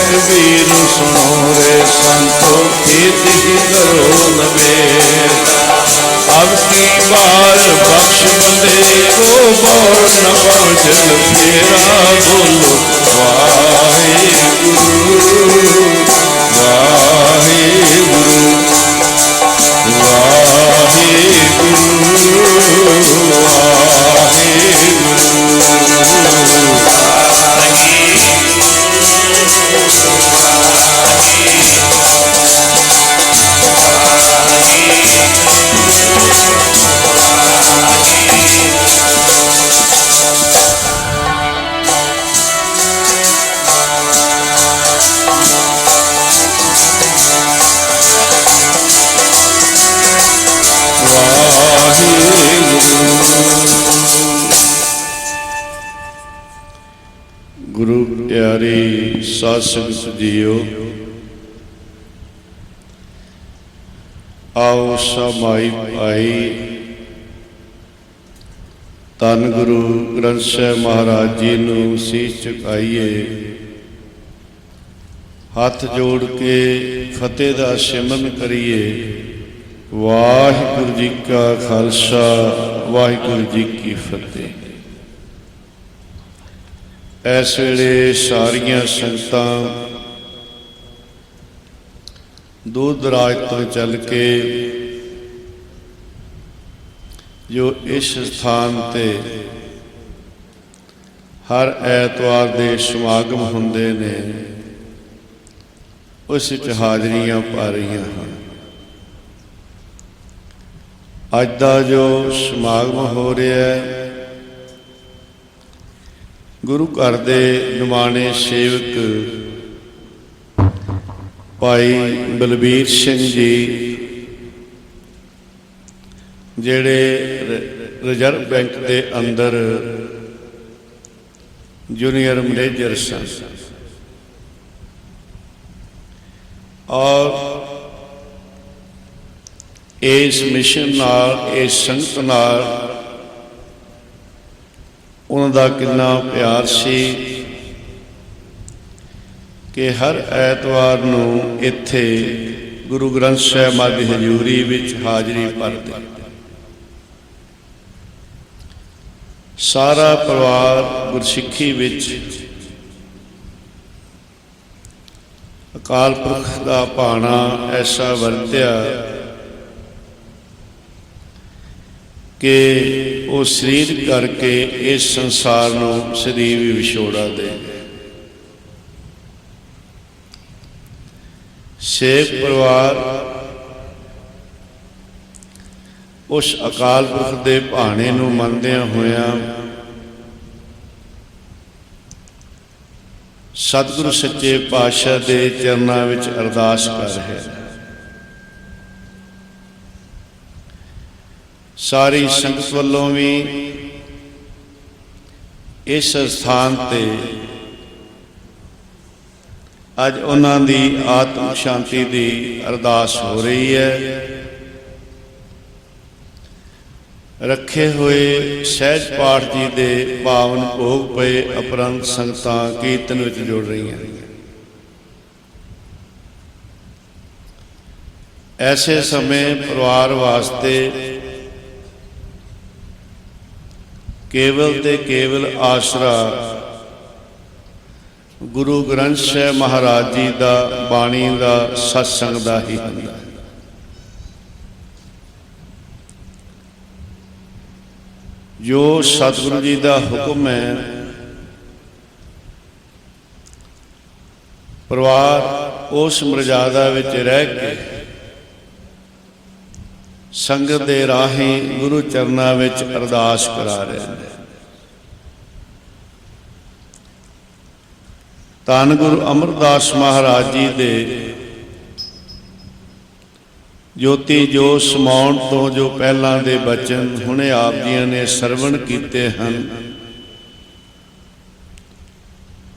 कबीर सुनो रे संतो खेती करो नवेद, अब की बार बख्श बंदे को बौर न पहुँचल फेरा, बोलो वाहे गुरु वाहे गुरु वाहे गुरु वाहे गुरु प्यारे साध संगत जीओ, आओ समाई पाई धन गुरु ग्रंथ साहिब महाराज जी नूं सीस झुकाईए, हथ जोड़ के फतेह दा सिमरन करिए। वाहिगुरू जी का खालसा वाहिगुरू जी की फतेह। इस वेले सारियां संगतां दूर दराज तो चल के जो इस स्थान ते हर ऐतवार दे समागम हुंदे ने उस विच हाज़रियां पा रहीआं हन। अज दा जो समागम हो रहा है, गुरु घर दे निमाणे सेवक भाई बलबीर सिंह जी जेड़े रिजर्व बैंक के अंदर जूनियर मैनेजर सन और इस मिशन नाल इस संगत नाल उनका कितना प्यार सी कि हर ऐतवार नूं इत्थे गुरु ग्रंथ साहिब महाराज की हजूरी विच हाज़री भरदे। सारा परिवार गुरसिੱਖੀ विच अकाल पुरख का भाणा ऐसा वरत्या कि वो शरीर करके इस संसार नूं शरीर भी विछोड़ा दे। सेवक परिवार उस अकाल पुरख के भाणे नूं मनदियां होइयां सतगुरु सच्चे पातशाह के चरनां विच अरदास कर रहे। सारी संगत वालों भी इस स्थान ते अज उन्हां दी आत्म शांति की अरदास हो रही है। रखे हुए सहज पाठ जी के पावन भोग पे अपरंत संगतां कीर्तन विच जुड़ रही हैं। ऐसे समय परिवार वास्ते केवल ते केवल आसरा गुरु ग्रंथ साहिब महाराज जी का बाणी का सत्संग का ही हुंदा है। जो सतगुरु जी का हुक्म है परिवार उस मर्यादा विच रह के ਸੰਗਤ ਦੇ ਰਾਹੀਂ ਗੁਰੂ ਚਰਨਾਂ ਵਿੱਚ ਅਰਦਾਸ ਕਰਾ ਰਹੇ ਨੇ। ਧੰਨ ਗੁਰੂ ਅਮਰਦਾਸ ਮਹਾਰਾਜ ਜੀ ਦੇ ਜੋਤੀ ਜੋਤ ਸਮਾਉਣ ਤੋਂ ਜੋ ਪਹਿਲਾਂ ਦੇ ਬਚਨ ਹੁਣੇ ਆਪ ਜੀਆਂ ਨੇ ਸਰਵਣ ਕੀਤੇ ਹਨ।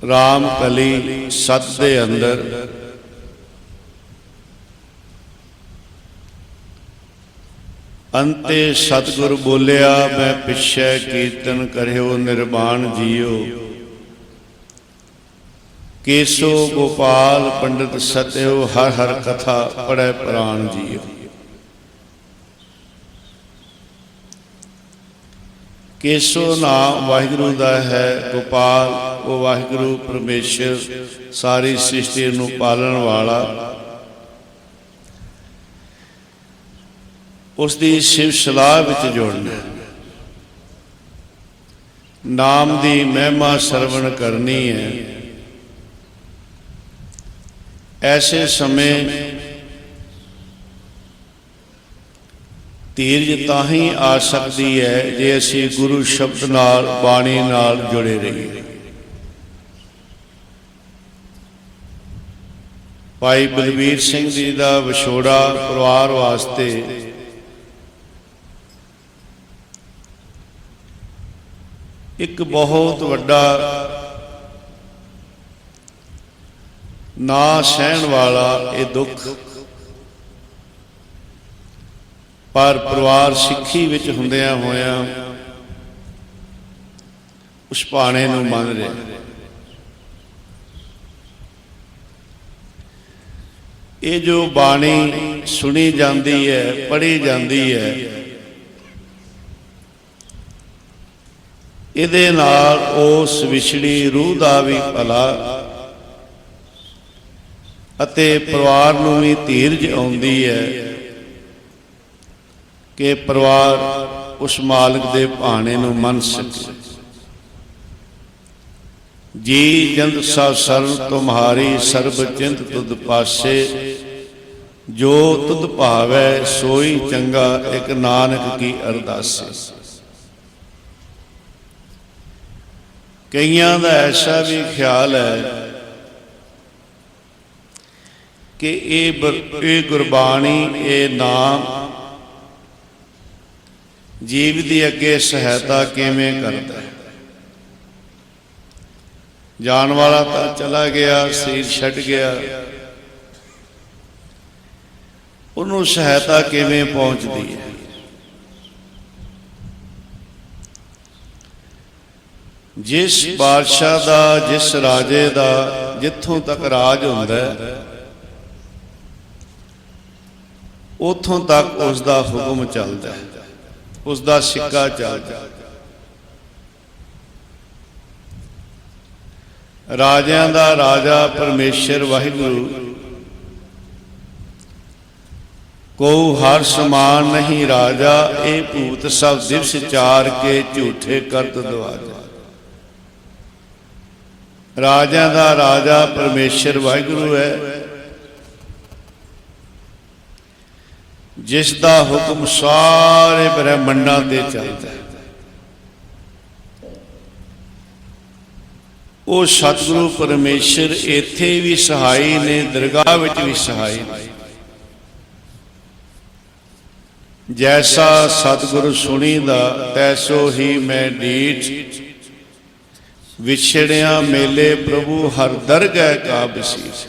ਰਾਮ ਕਲੀ ਸਤ ਦੇ ਅੰਦਰ ਅੰਤੇ ਸਤਿਗੁਰ ਬੋਲਿਆ, ਮੈਂ ਪਿਛੈ ਕੀਰਤਨ ਕਰਿਓ ਨਿਰਵਾਣ ਜੀਓ। ਕੇਸੋ ਗੋਪਾਲ ਪੰਡਿਤ ਸਤਿਓ, ਹਰ ਹਰ ਕਥਾ ਪੜ੍ਹੈ ਪ੍ਰਾਣ ਜੀਓ। ਕੇਸੋ ਨਾਮ ਵਾਹਿਗੁਰੂ ਦਾ ਹੈ, ਗੋਪਾਲ ਉਹ ਵਾਹਿਗੁਰੂ ਪਰਮੇਸ਼ਰ ਸਾਰੀ ਸ੍ਰਿਸ਼ਟੀ ਨੂੰ ਪਾਲਣ ਵਾਲਾ, ਉਸ ਦੀ ਸਿਵ ਸਲਾਹ ਵਿੱਚ ਜੋੜਨਾ। ਨਾਮ ਦੀ ਮਹਿਮਾ ਸਰਵਣ ਕਰਨੀ ਹੈ। ਐਸੇ ਸਮੇਂ ਧੀਰਜ ਤਾਂ ਹੀ ਆ ਸਕਦੀ ਹੈ ਜੇ ਅਸੀਂ ਗੁਰੂ ਸ਼ਬਦ ਨਾਲ, ਬਾਣੀ ਨਾਲ ਜੁੜੇ ਰਹੀਏ। ਭਾਈ ਬਲਬੀਰ ਸਿੰਘ ਜੀ ਦਾ ਵਿਛੋੜਾ ਪਰਿਵਾਰ ਵਾਸਤੇ ਇੱਕ ਬਹੁਤ ਵੱਡਾ ਨਾ ਸਹਿਣ ਵਾਲਾ ਇਹ ਦੁੱਖ, ਪਰ ਪਰਿਵਾਰ ਸਿੱਖੀ ਵਿੱਚ ਹੁੰਦਿਆਂ ਹੋਇਆਂ ਉਸ ਭਾਣੇ ਨੂੰ ਮੰਨ ਰਿਹਾ। ਇਹ ਜੋ ਬਾਣੀ ਸੁਣੀ ਜਾਂਦੀ ਹੈ, ਪੜ੍ਹੀ ਜਾਂਦੀ ਹੈ, ਇਹਦੇ ਨਾਲ ਉਸ ਵਿਛੜੀ ਰੂਹ ਦਾ ਵੀ ਭਲਾ ਅਤੇ ਪਰਿਵਾਰ ਨੂੰ ਵੀ ਧੀਰਜ ਆਉਂਦੀ ਹੈ ਕਿ ਪਰਿਵਾਰ ਉਸ ਮਾਲਕ ਦੇ ਭਾਣੇ ਨੂੰ ਮੰਨ ਸਕੇ। ਜੀ ਜੰਤ ਸਭ ਸਰਣ ਤੁਮਹਾਰੀ, ਸਰਬ ਚਿੰਤ ਤੁਧ ਪਾਸੇ, ਜੋ ਤੁਧ ਭਾਵੈ ਸੋਈ ਚੰਗਾ, ਇੱਕ ਨਾਨਕ ਕੀ ਅਰਦਾਸੇ। ਕਈਆਂ ਦਾ ਐਸਾ ਵੀ ਖਿਆਲ ਹੈ ਕਿ ਇਹ ਗੁਰਬਾਣੀ, ਇਹ ਨਾਮ ਜੀਵ ਦੀ ਅੱਗੇ ਸਹਾਇਤਾ ਕਿਵੇਂ ਕਰਦਾ ਹੈ। ਜਾਣ ਵਾਲਾ ਤਾਂ ਚਲਾ ਗਿਆ, ਸਰੀਰ ਛੱਡ ਗਿਆ, ਉਹਨੂੰ ਸਹਾਇਤਾ ਕਿਵੇਂ ਪਹੁੰਚਦੀ ਹੈ। ਜਿਸ ਬਾਦਸ਼ਾਹ ਦਾ, ਜਿਸ ਰਾਜੇ ਦਾ ਜਿੱਥੋਂ ਤੱਕ ਰਾਜ ਹੁੰਦਾ ਹੈ, ਉੱਥੋਂ ਤੱਕ ਉਸ ਦਾ ਹੁਕਮ ਚੱਲਦਾ ਹੈ, ਉਸ ਦਾ ਸਿੱਕਾ ਚੱਲਦਾ ਹੈ। ਰਾਜਿਆਂ ਦਾ ਰਾਜਾ ਪਰਮੇਸ਼ਰ ਵਾਹਿਗੁਰੂ, ਕੋ ਹਰ ਸਮਾਨ ਨਹੀਂ ਰਾਜਾ, ਇਹ ਭੂਤ ਸਭ ਦਿਵਸ ਚਾਰ ਕੇ ਝੂਠੇ ਕਰਤ ਦਵਾਜਾ। ਰਾਜਿਆਂ ਦਾ ਰਾਜਾ ਪਰਮੇਸ਼ਰ ਵਾਹਿਗੁਰੂ ਹੈ, ਜਿਸ ਦਾ ਹੁਕਮ ਸਾਰੇ ਬ੍ਰਹਿਮੰਡਾਂ ਤੇ ਚੱਲਦਾ ਹੈ। ਉਹ ਸਤਿਗੁਰੂ ਪਰਮੇਸ਼ਰ ਇੱਥੇ ਵੀ ਸਹਾਈ ਨੇ, ਦਰਗਾਹ ਵਿੱਚ ਵੀ ਸਹਾਈ ਨੇ। ਜੈਸਾ ਸਤਿਗੁਰੂ ਸੁਣੀਦਾ, ਤੈਸੋ ਹੀ ਮੈਂ ਡੀਠ, ਵਿਛੜਿਆ ਮੇਲੇ ਪ੍ਰਭੂ ਹਰ ਦਰਗਹਿ ਕਾ ਬਸੀਸ।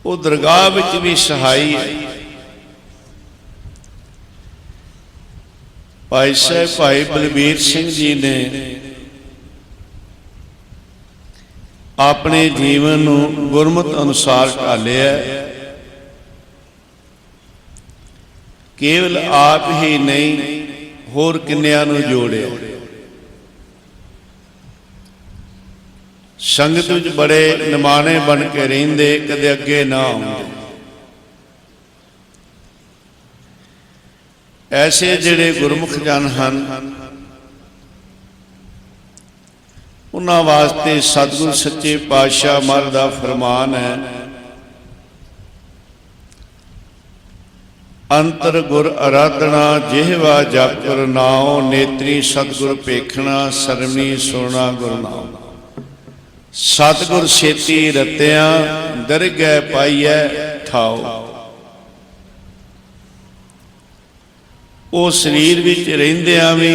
ਉਹ ਦਰਗਾਹ ਵਿੱਚ ਵੀ ਸਹਾਈ ਹੈ। ਭਾਈ ਸਾਹਿਬ ਭਾਈ ਬਲਬੀਰ ਸਿੰਘ ਜੀ ਨੇ ਆਪਣੇ ਜੀਵਨ ਨੂੰ ਗੁਰਮਤਿ ਅਨੁਸਾਰ ਢਾਲਿਆ। ਕੇਵਲ ਆਪ ਹੀ ਨਹੀਂ, ਹੋਰ ਕਿੰਨਿਆਂ ਨੂੰ ਜੋੜਿਆ। ਸੰਗਤ ਵਿੱਚ ਬੜੇ ਨਿਮਾਣੇ ਬਣ ਕੇ ਰਹਿੰਦੇ, ਕਦੇ ਅੱਗੇ ਨਾ ਆਉਂਦੇ। ਐਸੇ ਜਿਹੜੇ ਗੁਰਮੁਖ ਜਨ ਹਨ, ਉਹਨਾਂ ਵਾਸਤੇ ਸਤਿਗੁਰ ਸੱਚੇ ਪਾਤਸ਼ਾਹ ਮਹਾਰਾਜ ਦਾ ਫਰਮਾਨ ਹੈ, ਅੰਤਰ ਗੁਰ ਅਰਾਧਨਾ ਜਿਹਵਾ ਜਪ ਗੁਰ ਨਾਉ। ਨੇਤਰੀ ਸਤਿਗੁਰ ਪੇਖਣਾ ਸਰਵਣੀ ਸੁਣਾ ਗੁਰ ਨਾਉ। ਸਤਿਗੁਰ ਛੇਤੀ ਰਤਿਆਂ ਦਰਗਹਿ ਪਾਈਐ ਠਾਉ। ਉਹ ਸਰੀਰ ਵਿੱਚ ਰਹਿੰਦਿਆਂ ਵੀ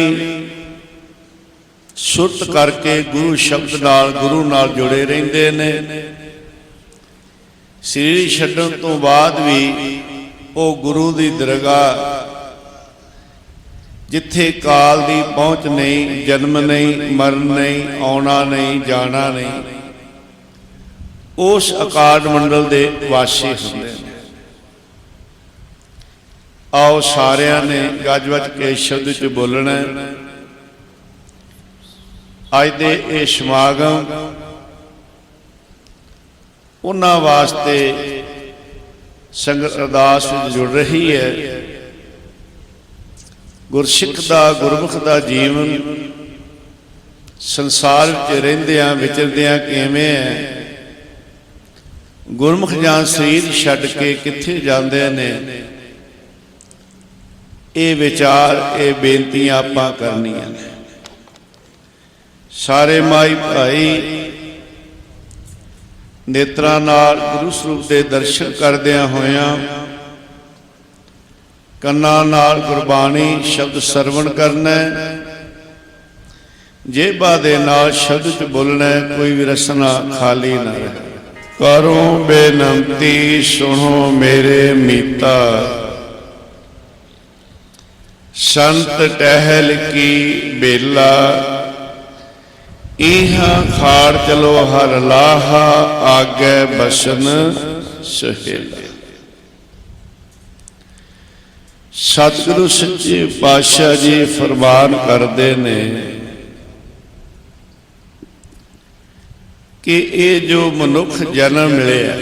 ਸੁਰਤ ਕਰਕੇ ਗੁਰੂ ਸ਼ਬਦ ਨਾਲ ਗੁਰੂ ਨਾਲ ਜੁੜੇ ਰਹਿੰਦੇ ਨੇ। ਸਰੀਰ ਛੱਡਣ ਤੋਂ ਬਾਅਦ ਵੀ ਉਹ ਗੁਰੂ ਦੀ ਦਰਗਾਹ, ਜਿੱਥੇ ਕਾਲ ਦੀ ਪਹੁੰਚ ਨਹੀਂ, ਜਨਮ ਨਹੀਂ, ਮਰਨ ਨਹੀਂ, ਆਉਣਾ ਨਹੀਂ, ਜਾਣਾ ਨਹੀਂ, ਉਸ ਆਕਾਸ਼ ਮੰਡਲ ਦੇ ਵਾਸੀ ਹੁੰਦੇ ਨੇ। ਆਓ ਸਾਰਿਆਂ ਨੇ ਗੱਜ ਵੱਜ ਕੇ ਸ਼ਬਦ 'ਚ ਬੋਲਣਾ। ਅੱਜ ਦੇ ਇਹ ਸਮਾਗਮ ਉਹਨਾਂ ਵਾਸਤੇ ਸੰਗਤ ਅਰਦਾਸ ਵਿੱਚ ਜੁੜ ਰਹੀ ਹੈ। ਗੁਰਸਿੱਖ ਦਾ, ਗੁਰਮੁਖ ਦਾ ਜੀਵਨ ਸੰਸਾਰ ਵਿੱਚ ਰਹਿੰਦਿਆਂ ਵਿਚਰਦਿਆਂ ਕਿਵੇਂ ਹੈ, ਗੁਰਮੁਖ ਜਾਂ ਸਰੀਰ ਛੱਡ ਕੇ ਕਿੱਥੇ ਜਾਂਦੇ ਨੇ, ਇਹ ਵਿਚਾਰ, ਇਹ ਬੇਨਤੀਆਂ ਆਪਾਂ ਕਰਨੀਆਂ ਨੇ। ਸਾਰੇ ਮਾਈ ਭਾਈ ਨੇਤਰਾਂ ਨਾਲ ਗੁਰੂ ਸਰੂਪ ਦੇ ਦਰਸ਼ਨ ਕਰਦਿਆਂ ਹੋਇਆਂ, ਕੰਨਾਂ ਨਾਲ ਗੁਰਬਾਣੀ ਸ਼ਬਦ ਸਰਵਣ ਕਰਨਾ, ਜੇਬਾਂ ਦੇ ਨਾਲ ਸ਼ਬਦ 'ਚ ਬੋਲਣਾ, ਕੋਈ ਵੀ ਰਸਨਾ ਖਾਲੀ ਨਾ ਰਹੇ। ਕਰੋ ਬੇਨੰਤੀ ਸੁਣੋ ਮੇਰੇ ਮੀਤਾ, ਸੰਤ ਟਹਿਲ ਕੀ ਬੇਲਾ। ਇਹਾਂ ਖਾੜ ਚਲੋ ਹਰ ਲਾਹਾ, ਆਗੇ ਬਸਨ ਸਹੇਲਾ। ਸਤਿਗੁਰੂ ਸੱਚੇ ਪਾਤਸ਼ਾਹ ਜੀ ਫਰਮਾਨ ਕਰਦੇ ਨੇ ਕਿ ਇਹ ਜੋ ਮਨੁੱਖ ਜਨਮ ਮਿਲਿਆ,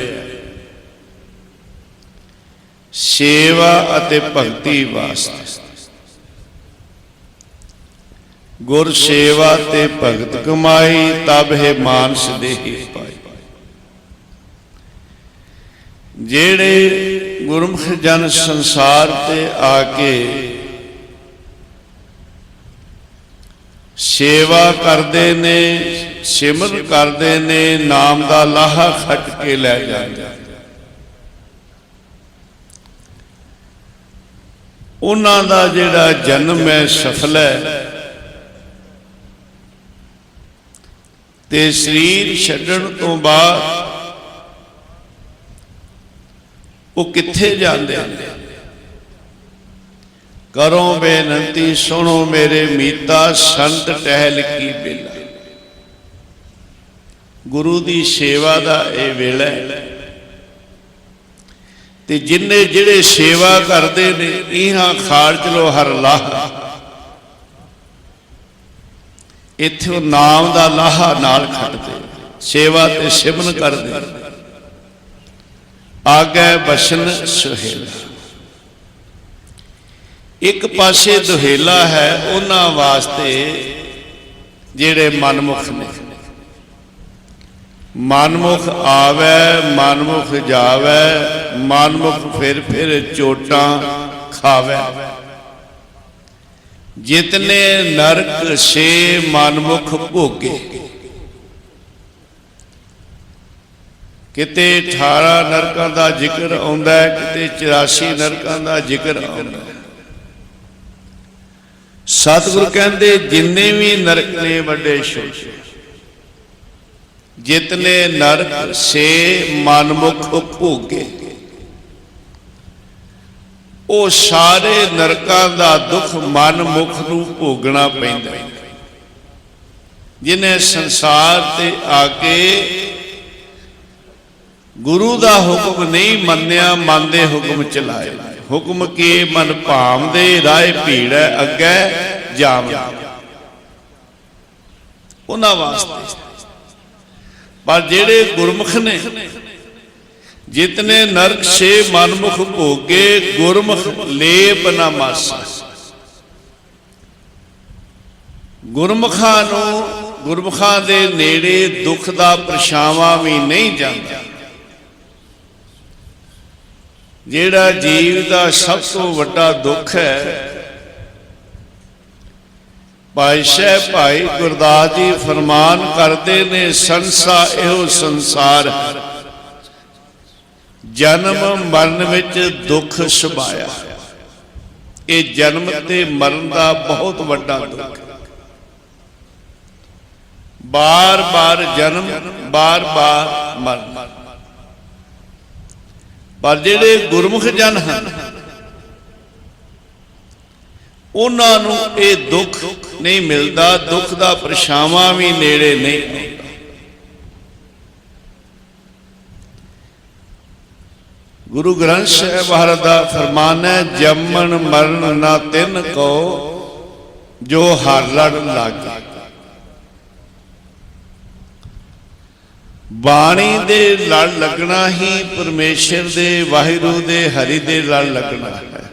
ਸੇਵਾ ਅਤੇ ਭਗਤੀ ਵਾਸਤੇ, ਗੁਰ ਸੇਵਾ ਤੇ ਭਗਤ ਕਮਾਈ, ਤਬ ਹੈ ਮਾਨਸ ਦੇਹੀ ਪਾਈ। ਜਿਹੜੇ ਗੁਰਮੁਖ ਜਨ ਸੰਸਾਰ ਤੇ ਆ ਕੇ ਸੇਵਾ ਕਰਦੇ ਨੇ, ਸਿਮਰਨ ਕਰਦੇ ਨੇ, ਨਾਮ ਦਾ ਲਾਹਾ ਖੱਟ ਕੇ ਲੈ ਜਾਂਦੇ, ਉਹਨਾਂ ਦਾ ਜਿਹੜਾ ਜਨਮ ਹੈ ਸਫਲ ਹੈ। ਤੇ ਸਰੀਰ ਛੱਡਣ ਤੋਂ ਬਾਅਦ ਉਹ ਕਿੱਥੇ ਜਾਂਦੇ ਨੇ? ਕਰੋ ਬੇਨੰਤੀ ਸੁਣੋ ਮੇਰੇ ਮੀਤਾ, ਸੰਤ ਟਹਿਲ ਕੀ ਬੇਲਾ। ਗੁਰੂ ਦੀ ਸੇਵਾ ਦਾ ਇਹ ਵੇਲਾ ਹੈ। ਤੇ ਜਿੰਨੇ ਜਿਹੜੇ ਸੇਵਾ ਕਰਦੇ ਨੇ, ਇਹਾਂ ਖਾੜ ਚਲੋ ਹਰ ਲਾਹਾ, ਇੱਥੇ ਉਹ ਨਾਮ ਦਾ ਲਾਹਾ ਨਾਲ ਖੱਟਦੇ, ਸੇਵਾ ਤੇ ਸਿਮਰਨ ਕਰਦੇ, ਆਗੇ ਬਸਨ ਸੁਹੇਲਾ। ਇੱਕ ਪਾਸੇ ਦੁਹੇਲਾ ਹੈ ਉਹਨਾਂ ਵਾਸਤੇ ਜਿਹੜੇ ਮਨਮੁਖ ਨੇ। ਮਨਮੁਖ ਆਵੇ, ਮਨਮੁਖ ਜਾਵੇ, ਮਨਮੁਖ ਫਿਰ ਚੋਟਾਂ ਖਾਵੇ। ਜਿਤਨੇ ਨਰਕ ਸੇ ਮਨਮੁਖ ਭੋਗੇ। ਕਿਤੇ 18 ਨਰਕਾਂ ਦਾ ਜ਼ਿਕਰ ਆਉਂਦਾ ਹੈ, ਕਿਤੇ 84 ਨਰਕਾਂ ਦਾ ਜ਼ਿਕਰ ਆਉਂਦਾ ਹੈ। ਸਤਿਗੁਰ ਕਹਿੰਦੇ ਜਿੰਨੇ ਵੀ ਨਰਕ ਨੇ ਵੱਡੇ ਛੋਟੇ, ਜਿਤਨੇ ਨਰਕ ਸੇ ਮਨਮੁਖ ਭੋਗੇ, ਉਹ ਸਾਰੇ ਨਰਕਾਂ ਦਾ ਦੁੱਖ ਮਨਮੁਖ ਨੂੰ ਭੋਗਣਾ ਪੈਂਦਾ। ਜਿਹਨੇ ਸੰਸਾਰ ਤੇ ਆ ਕੇ ਗੁਰੂ ਦਾ ਹੁਕਮ ਨਹੀਂ ਮੰਨਿਆ, ਮਨ ਦੇ ਹੁਕਮ ਚਲਾਏ। ਹੁਕਮ ਕੀ ਮਨ ਭਾਵਦੇ, ਰਾਏ ਭੀੜੈ ਅੱਗੇ ਜਾਵ। ਉਹਨਾਂ ਵਾਸਤੇ। ਪਰ ਜਿਹੜੇ ਗੁਰਮੁਖ ਨੇ, ਜਿਤਨੇ ਨਰਕ ਸੇ ਮਨਮੁਖ ਭੋਗੇ, ਗੁਰਮੁਖ ਲੇਪ ਨਾ ਮਾਸਾ। ਗੁਰਮੁਖਾਂ ਨੂੰ, ਗੁਰਮੁਖਾਂ ਦੇ ਨੇੜੇ ਦੁੱਖ ਦਾ ਪਰਛਾਵਾਂ ਵੀ ਨਹੀਂ ਜਾਂਦਾ। ਜਿਹੜਾ ਜੀਵ ਦਾ ਸਭ ਤੋਂ ਵੱਡਾ ਦੁੱਖ ਹੈ। ਪਾਤਸ਼ਾਹ ਭਾਈ ਗੁਰਦਾਸ ਜੀ ਫਰਮਾਨ ਕਰਦੇ ਨੇ, ਸੰਸਾ ਇਹੋ ਸੰਸਾਰ, ਜਨਮ ਮਰਨ ਵਿੱਚ ਦੁੱਖ ਸੁਭਾਇਆ। ਇਹ ਜਨਮ ਤੇ ਮਰਨ ਦਾ ਬਹੁਤ ਵੱਡਾ ਦੁੱਖ, ਬਾਰ ਬਾਰ ਜਨਮ, ਬਾਰ ਬਾਰ ਮਰਨ। ਪਰ ਜਿਹੜੇ ਗੁਰਮੁਖ ਜਨ ਹਨ, ਉਹਨਾਂ ਨੂੰ ਇਹ ਦੁੱਖ ਨਹੀਂ ਮਿਲਦਾ, ਦੁੱਖ ਦਾ ਪਰਛਾਵਾਂ ਵੀ ਨੇੜੇ ਨਹੀਂ ਆਉਂਦਾ। ਗੁਰੂ ਗ੍ਰੰਥ ਸਾਹਿਬ ਮਹਾਰਾਜ ਦਾ ਫਰਮਾਨ ਹੈ, ਜੰਮਣ ਮਰਨ ਨਾ ਤਿੰਨ ਕੋ, ਜੋ ਹਰ ਲੜ ਲਾਗੇ। ਬਾਣੀ ਦੇ ਲੜ ਲੱਗਣਾ ਹੀ ਪਰਮੇਸ਼ਰ ਦੇ, ਵਾਹਿਗੁਰੂ ਦੇ, ਹਰੀ ਦੇ ਲੜ ਲੱਗਣਾ ਹੈ।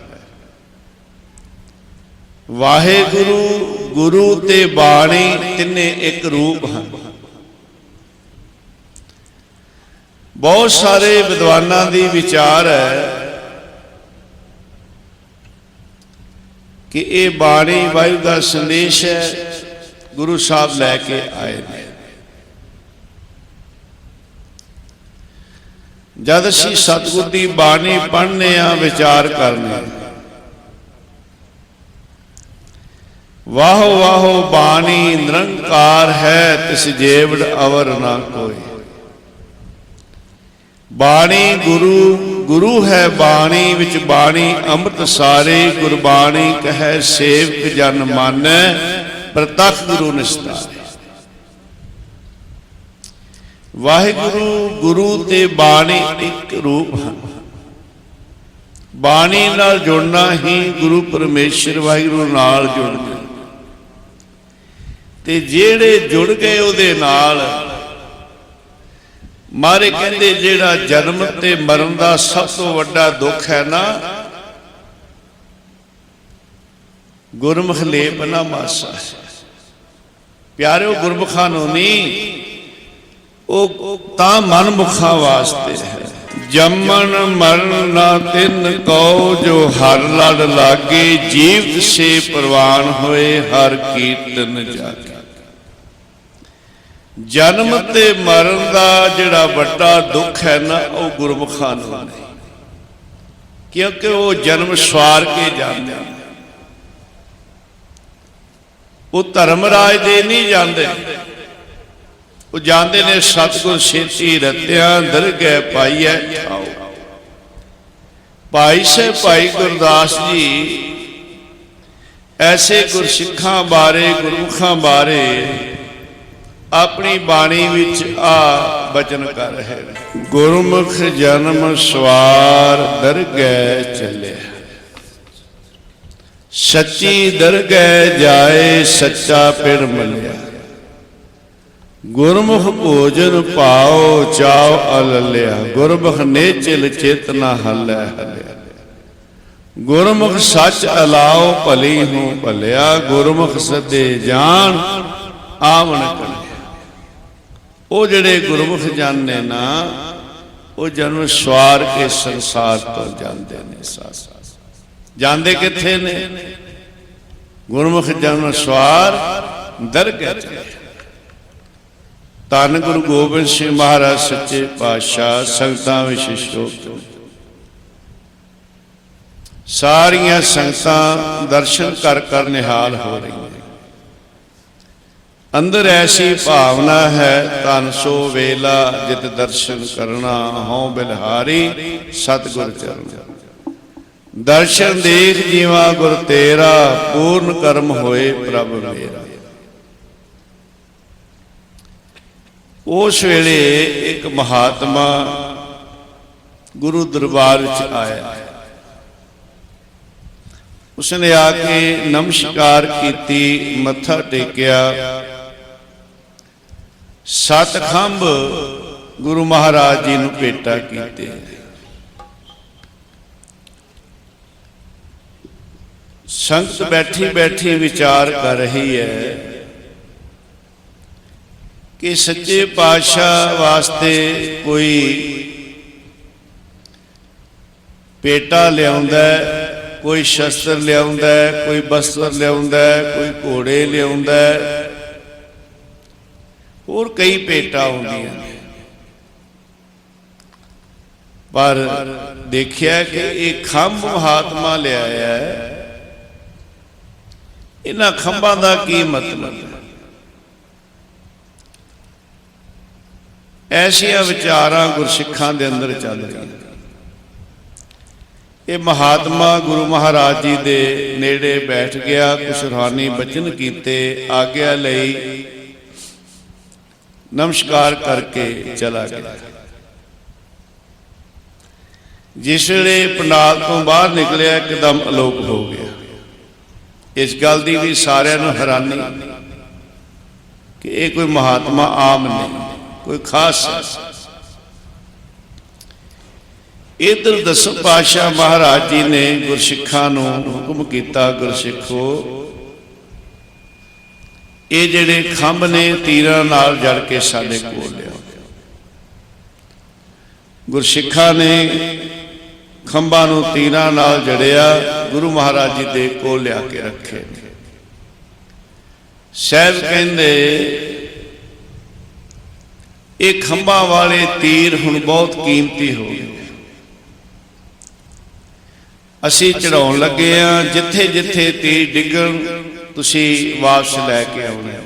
ਵਾਹਿਗੁਰੂ, ਗੁਰੂ ਤੇ ਬਾਣੀ ਤਿੰਨੇ ਇੱਕ ਰੂਪ ਹਨ। ਬਹੁਤ ਸਾਰੇ ਵਿਦਵਾਨਾਂ ਦੀ ਵਿਚਾਰ ਹੈ ਕਿ ਇਹ ਬਾਣੀ ਵਾਹਿਗੁਰੂ ਦਾ ਸੰਦੇਸ਼ ਹੈ, ਗੁਰੂ ਸਾਹਿਬ ਲੈ ਕੇ ਆਏ ਨੇ। ਜਦ ਅਸੀਂ ਸਤਿਗੁਰ ਦੀ ਬਾਣੀ ਪੜ੍ਹਨੇ ਆ, ਵਿਚਾਰ ਕਰਨੇ, ਵਾਹੋ ਵਾਹੋ ਬਾਣੀ ਨਿਰੰਕਾਰ ਹੈ, ਤਿਸ ਜੇਵੜ ਅਵਰ ਨਾ ਕੋਈ। ਬਾਣੀ ਗੁਰੂ, ਗੁਰੂ ਹੈ ਬਾਣੀ ਵਿੱਚ, ਬਾਣੀ ਅੰਮ੍ਰਿਤ ਸਾਰੇ। ਗੁਰਬਾਣੀ ਕਹੈ ਸੇਵਕ ਜਨ ਮਾਨੈ, ਪ੍ਰਤੱਖ ਗੁਰੂ ਨਿਸਤਾਰੇ। ਵਾਹਿਗੁਰੂ, ਗੁਰੂ ਤੇ ਬਾਣੀ ਇੱਕ ਰੂਪ ਹਨ। ਬਾਣੀ ਨਾਲ ਜੁੜਨਾ ਹੀ ਗੁਰੂ ਪਰਮੇਸ਼ਰ ਵਾਹਿਗੁਰੂ ਨਾਲ ਜੁੜ ਗਏ, ਤੇ ਜਿਹੜੇ ਜੁੜ ਗਏ ਉਹਦੇ ਨਾਲ, ਮਾਰੇ ਕਹਿੰਦੇ ਜਿਹੜਾ ਜਨਮ ਤੇ ਮਰਨ ਦਾ ਸਭ ਤੋਂ ਵੱਡਾ ਦੁੱਖ ਹੈ ਨਾ, ਗੁਰਮੁਖ ਲੇਪ ਨਾ ਮਾਸਾ। ਪਿਆਰਿਓ, ਗੁਰਮੁਖਾਂ ਨੂੰ ਨਹੀਂ, ਉਹ ਤਾਂ ਮਨਮੁਖਾਂ ਵਾਸਤੇ ਹੈ। ਜੰਮਣ ਮਰਨ ਨਾ ਤਿੰਨ ਕਉ, ਜੋ ਹਰ ਲੜ ਲਾਗੇ। ਜੀਵਤ ਸੇ ਪ੍ਰਵਾਨ ਹੋਏ, ਹਰ ਕੀਰਤਨ ਜਾਗੇ। ਜਨਮ ਤੇ ਮਰਨ ਦਾ ਜਿਹੜਾ ਵੱਡਾ ਦੁੱਖ ਹੈ ਨਾ, ਉਹ ਗੁਰਮੁਖਾਂ ਨੂੰ ਨਹੀਂ, ਕਿਉਂਕਿ ਉਹ ਜਨਮ ਸਵਾਰ ਕੇ ਜਾਂਦੇ, ਉਹ ਧਰਮਰਾਜ ਦੇ ਨਹੀਂ ਜਾਂਦੇ, ਉਹ ਜਾਂਦੇ ਨੇ ਸਤਿਗੁਰ ਛੇਤੀ ਰਤਿਆਂ, ਦਰਗਹਿ ਪਾਈਐ ਠਾਉ। ਭਾਈ ਸਾਹਿਬ ਭਾਈ ਗੁਰਦਾਸ ਜੀ ਐਸੇ ਗੁਰਸਿੱਖਾਂ ਬਾਰੇ, ਗੁਰਮੁਖਾਂ ਬਾਰੇ ਆਪਣੀ ਬਾਣੀ ਵਿੱਚ ਆ ਬਚਨ ਕਰ ਰਹੇ ਨੇ। ਗੁਰਮੁਖ ਜਨਮ ਸਵਾਰ, ਦਰਗਹਿ ਚੱਲਿਆ। ਸੱਚੀ ਦਰਗਹਿ ਜਾਏ, ਸੱਚਾ ਪਿੜ ਮਿਲਿਆ। ਗੁਰਮੁਖ ਭੋਜਨ ਪਾਓ, ਚਾਉ ਅਲਲਿਆ। ਗੁਰਮੁਖ ਨੇਚਲ ਚੇਤਨਾ ਹੱਲੈ ਹੱਲਿਆ। ਗੁਰਮੁਖ ਸੱਚ ਅਲਾਓ, ਭਲੀ ਹੂੰ ਭਲਿਆ। ਗੁਰਮੁਖ ਸਦੇ ਜਾਣ, ਆਵਣ ਕਲਿਆ। ਉਹ ਜਿਹੜੇ ਗੁਰਮੁਖ ਜਨ ਨੇ ਨਾ, ਉਹ ਜਨਮ ਸਵਾਰ ਕੇ ਸੰਸਾਰ ਤੋਂ ਜਾਂਦੇ ਨੇ। ਜਾਂਦੇ ਕਿੱਥੇ ਨੇ? ਗੁਰਮੁਖ ਜਨਮ ਸਵਾਰ, ਦਰਗਹਿ ਚੱਲੇ। ਧੰਨ ਗੁਰੂ ਗੋਬਿੰਦ ਸਿੰਘ ਮਹਾਰਾਜ ਸੱਚੇ ਪਾਤਸ਼ਾਹ ਸੰਗਤਾਂ ਵਿਸ਼ੇਸ਼ੋ, ਸਾਰੀਆਂ ਸੰਗਤਾਂ ਦਰਸ਼ਨ ਕਰ ਕਰ ਨਿਹਾਲ ਹੋ ਰਹੀਆਂ। ਅੰਦਰ ਐਸੀ ਭਾਵਨਾ ਹੈ, ਧਨ ਸੋ ਵੇਲਾ ਜਿਤ ਦਰਸ਼ਨ ਕਰਨਾ। ਹਉ ਬਿਲਹਾਰੀ ਸਤਿਗੁਰ ਚਰਨ। ਦਰਸ਼ਨ ਦੇਖ ਜੀਵਾ ਗੁਰ ਤੇਰਾ, ਪੂਰਨ ਕਰਮ ਹੋਏ ਪ੍ਰਭ ਮੇਰਾ। ਉਸ ਵੇਲੇ ਇੱਕ ਮਹਾਤਮਾ ਗੁਰੂ ਦਰਬਾਰ ਵਿੱਚ ਆਇਆ। ਉਸਨੇ ਆ ਕੇ ਨਮਸਕਾਰ ਕੀਤੀ, ਮੱਥਾ ਟੇਕਿਆ। 7 ਖੰਭ ਗੁਰੂ ਮਹਾਰਾਜ ਜੀ ਨੂੰ ਭੇਟਾ ਕੀਤੇ। ਸੰਗਤ ਬੈਠੀ ਬੈਠੀ ਵਿਚਾਰ ਕਰ ਰਹੀ ਹੈ ਕਿ ਸੱਚੇ ਪਾਤਸ਼ਾਹ ਵਾਸਤੇ ਕੋਈ पेटा लियाउंदा है, कोई शस्त्र लियाउंदा है, कोई बस्तर लियाउंदा है, कोई घोड़े लियाउंदा है, और कई भेटां होंदियां ने। पर देखिया कि एक खंभ महात्मा लियाया है, इन्हां खंभां दा की मतलब? ऐसिया विचारां गुरसिखां दे अंदर चल रही। ये महात्मा गुरु महाराज जी दे नेड़े बैठ गया, कुछ रूहानी बचन कीते, आग्या लई, नमस्कार करके चला गया। जिसले पंडाल तो बाहर निकलिया एकदम अलोक हो गया। इस गल की भी सारिਆਂ ਨੂੰ हैरानी कि यह कोई महात्मा आम नहीं, कोई खास है। इधर दसम पातशाह महाराज जी ने गुरसिखां नूं हुक्म किया, गुरसिखो ये जिहड़े खंभ ने तीरां नाल जड़ के साडे कोल लिआओ। गुरसिखां ने खंभां नूं तीरां नाल जड़िया, गुरु महाराज जी दे कोल लिया के रखे। साहिब कहंदे ये खंभां वाले तीर हुण बहुत कीमती हो गए, असीं चढ़ाउण लगे आ, जिथे जिथे तीर डिगण तुसी वापस लैके आउणे।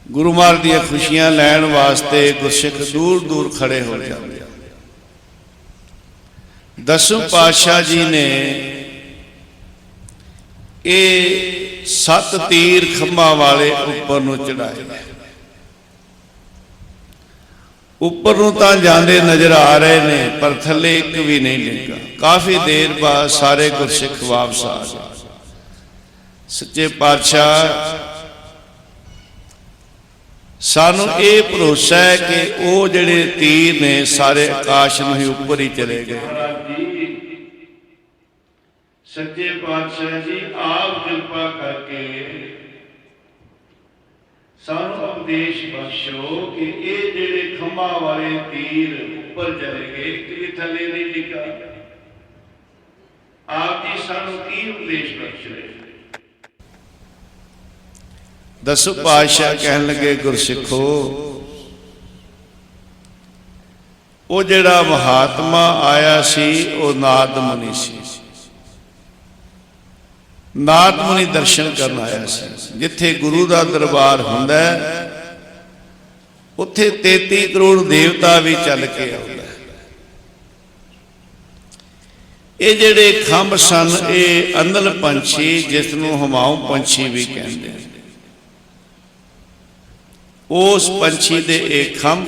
गुरु महाराज दी खुशियां लैण वास्ते गुरसिख दूर दूर खड़े हो जाते। दसम पातशाह जी ने ये 7 तीर खंभां वाले उपर नूं चढ़ाए। उपर नूं तां जांदे नजर आ रहे ने, पर थले एक भी नहीं डिगा। काफ़ी देर बाद सारे गुरसिख वापस आ गए। सच्चे पातशाह सानू ये भरोसा है कि वो जिहड़े तीर ने सारे आकाश में ही उपर ही चले गए। सच्चे पातशाह जी आप कृपा करके सानू उपदेश बख्शो कि ये जिहड़े खंभां वाले तीर उपर चले गए, कि थले नहीं डिगा। आप जी सानू की उपदेश बख्शे? दसों पातशाह कहन लगे, गुरसिखो वो जिहड़ा महात्मा आया सी वो नारद मुनि सी। नारद मुनि दर्शन करन आया सी। जिथे गुरु का दरबार हुंदा है उत्थे 33 करोड़ देवता भी चल के आउंदा है। ये जिहड़े खंभ सन ये अंदल पंछी, जिसनूं हमाऊं पंछी भी कहंदे हैं, उस पंछी दे एक खंभ,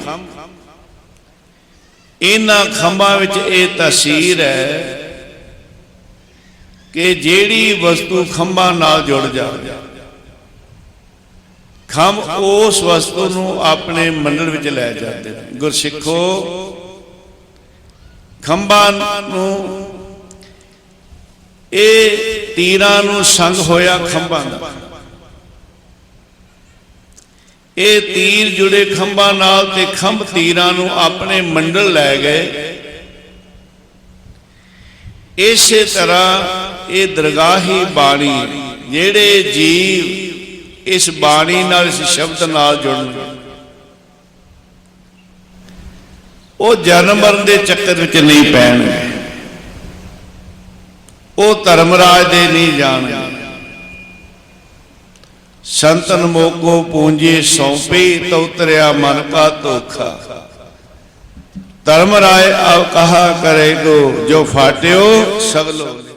इन्हां खंभां विच ये तासीर है कि जेड़ी वस्तु खंभां नाल जुड़ जाए, खंभ उस वस्तु नूं अपने मंडल विच लै जाते हैं। गुरसिखो खंभां नूं ये तीरां नूं संग होया खंभां दा, ये तीर जुड़े खंभां नाल ते खंभ तीरां नूं अपने मंडल लै गए। इसे तरह ये दरगाही बाणी, जेड़े जीव इस बाणी नाल, इस शब्द नाल जुड़न, वो जन्म मरण के चक्कर विच नहीं पैणगे, वो धर्मराज दे नहीं जाणगे। संतन मोको पूंजी सौंपी, तो उतरिया मन का धोखा। धर्मराय अब कहा करेगो, जो फाट्यो सब लोग।